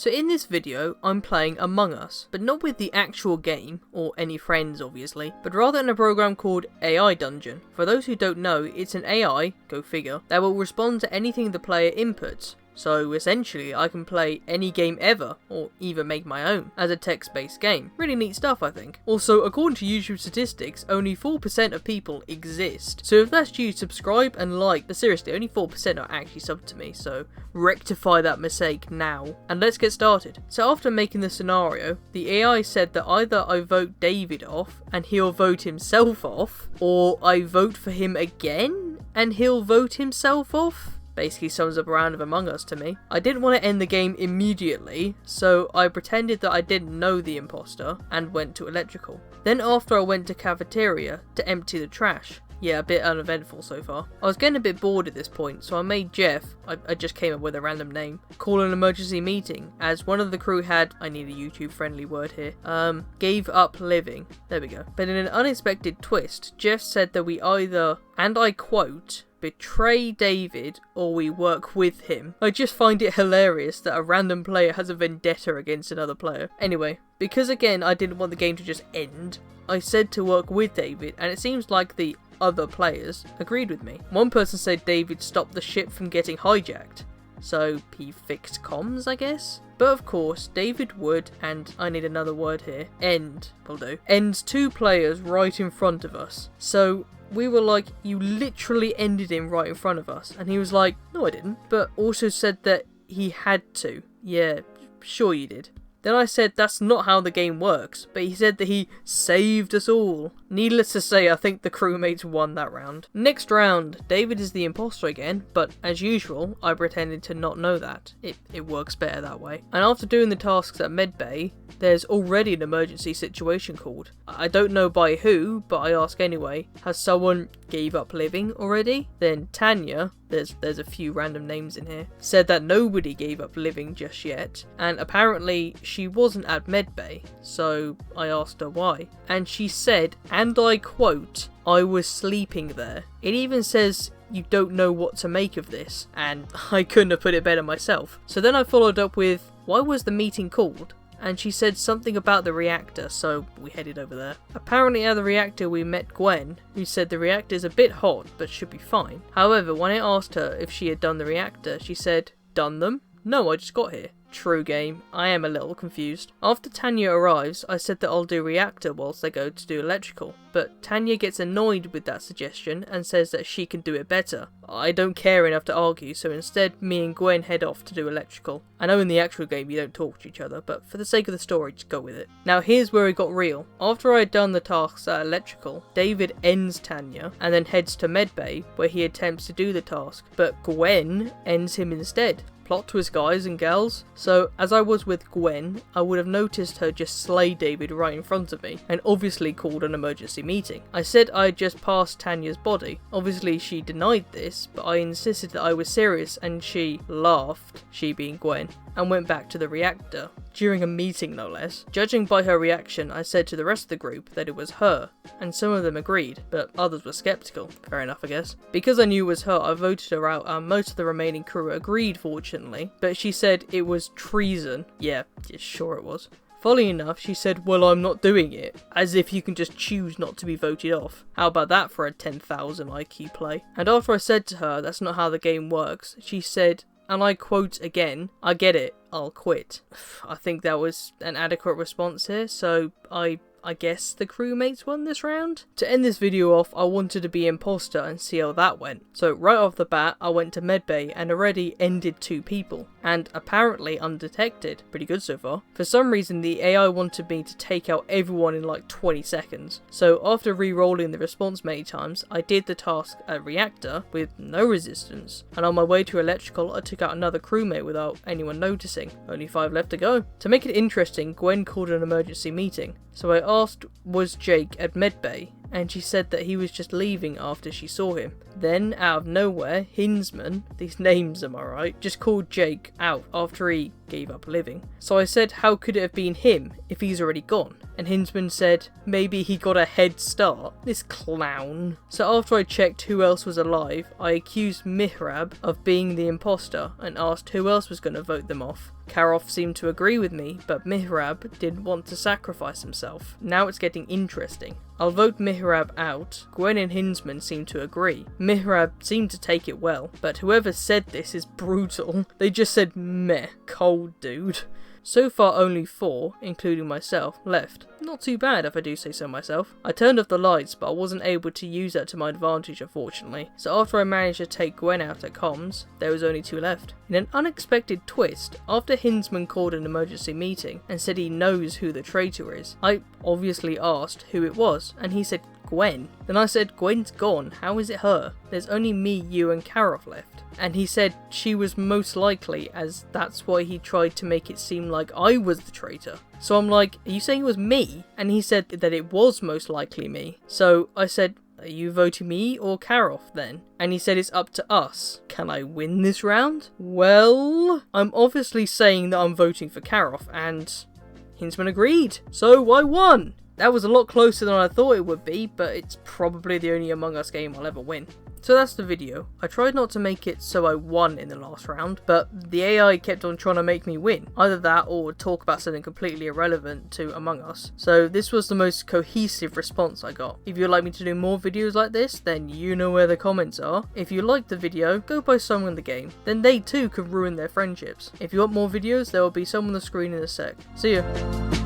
So in this video, I'm playing Among Us, but not with the actual game, or any friends obviously, but rather in a program called AI Dungeon. For those who don't know, it's an AI, go figure, that will respond to anything the player inputs. So essentially, I can play any game ever, or even make my own, as a text-based game. Really neat stuff, I think. Also, according to YouTube statistics, only 4% of people exist. So if that's you, subscribe and like, but seriously, only 4% are actually subbed to me, so rectify that mistake now. And let's get started. So after making the scenario, the AI said that either I vote David off, and he'll vote himself off, or I vote for him again, and he'll vote himself off. Basically sums up a round of Among Us to me. I didn't want to end the game immediately, so I pretended that I didn't know the imposter and went to electrical. Then after I went to cafeteria to empty the trash. Yeah, a bit uneventful so far. I was getting a bit bored at this point, so I made Jeff, I just came up with a random name, call an emergency meeting, as one of the crew had, I need a YouTube friendly word here, gave up living. There we go. But in an unexpected twist, Jeff said that we either, and I quote, betray David or we work with him. I just find it hilarious that a random player has a vendetta against another player. Anyway, because again I didn't want the game to just end, I said to work with David, and it seems like the other players agreed with me. One person said David stopped the ship from getting hijacked, so he fixed comms, I guess? But of course, David would, and I need another word here, will do, ends two players right in front of us. So we were like, you literally ended him right in front of us. And he was like, no I didn't. But also said that he had to. Yeah, sure you did. Then I said that's not how the game works, but he said that he saved us all. Needless to say, I think the crewmates won that round. Next round, David is the imposter again, but as usual, I pretended to not know that. It works better that way. And after doing the tasks at medbay, there's already an emergency situation called. I don't know by who, but I ask anyway. Has someone gave up living already? Then Tanya, there's a few random names in here, said that nobody gave up living just yet, and apparently she wasn't at medbay, so I asked her why. And she said, and I quote, I was sleeping there. It even says you don't know what to make of this, and I couldn't have put it better myself. So then I followed up with, why was the meeting called? And she said something about the reactor, so we headed over there. Apparently at the reactor we met Gwen, who said the reactor is a bit hot, but should be fine. However, when I asked her if she had done the reactor, she said, done them? No, I just got here. True game, I am a little confused. After Tanya arrives, I said that I'll do reactor whilst they go to do electrical, but Tanya gets annoyed with that suggestion and says that she can do it better. I don't care enough to argue, so instead me and Gwen head off to do electrical. I know in the actual game you don't talk to each other, but for the sake of the story, just go with it. Now here's where it got real. After I had done the tasks at electrical, David ends Tanya and then heads to medbay where he attempts to do the task, but Gwen ends him instead. Plot twist, guys and gals. So as I was with Gwen, I would have noticed her just slay David right in front of me, and obviously called an emergency meeting. I said I had just passed Tanya's body. Obviously she denied this, but I insisted that I was serious, and she laughed, she being Gwen, and went back to the reactor. During a meeting no less. Judging by her reaction, I said to the rest of the group that it was her, and some of them agreed, but others were skeptical. Fair enough, I guess. Because I knew it was her, I voted her out, and most of the remaining crew agreed, fortunately, but she said it was treason. Yeah, sure it was. Funnily enough, she said, well, I'm not doing it, as if you can just choose not to be voted off. How about that for a 10,000 IQ play? And after I said to her that's not how the game works, she said, and I quote again, I get it, I'll quit. I think that was an adequate response here, so I guess the crewmates won this round? To end this video off, I wanted to be imposter and see how that went. So right off the bat, I went to medbay and already ended 2 people. And apparently undetected. Pretty good so far. For some reason, the AI wanted me to take out everyone in like 20 seconds. So after re-rolling the response many times, I did the task at reactor with no resistance. And on my way to electrical, I took out another crewmate without anyone noticing. Only 5 left to go. To make it interesting, Gwen called an emergency meeting. So I asked, was Jake at medbay? And she said that he was just leaving after she saw him. Then, out of nowhere, Hinsman, these names am I right, just called Jake out after he gave up living. So I said, how could it have been him if he's already gone? And Hinsman said, maybe he got a head start. This clown. So after I checked who else was alive, I accused Mihrab of being the imposter and asked who else was going to vote them off. Karoff seemed to agree with me, but Mihrab didn't want to sacrifice himself. Now it's getting interesting. I'll vote Mihrab out. Gwen and Hinsman seem to agree. Mihrab seemed to take it well, but whoever said this is brutal. They just said, meh, cold dude. So far only 4, including myself, left. Not too bad if I do say so myself. I turned off the lights, but I wasn't able to use that to my advantage unfortunately. So after I managed to take Gwen out at comms, there was only 2 left. In an unexpected twist, after Hinsman called an emergency meeting and said he knows who the traitor is, I obviously asked who it was, and he said Gwen. Then I said, Gwen's gone, how is it her? There's only me, you and Karoff left. And he said she was most likely, as that's why he tried to make it seem like I was the traitor. So I'm like, are you saying it was me? And he said that it was most likely me. So I said, are you voting me or Karoff then? And he said it's up to us. Can I win this round? Well, I'm obviously saying that I'm voting for Karoff, and Hinsman agreed. So I won! That was a lot closer than I thought it would be, but it's probably the only Among Us game I'll ever win. So that's the video. I tried not to make it so I won in the last round, but the AI kept on trying to make me win. Either that or talk about something completely irrelevant to Among Us. So this was the most cohesive response I got. If you'd like me to do more videos like this, then you know where the comments are. If you liked the video, go buy some in the game. Then they too could ruin their friendships. If you want more videos, there will be some on the screen in a sec. See ya.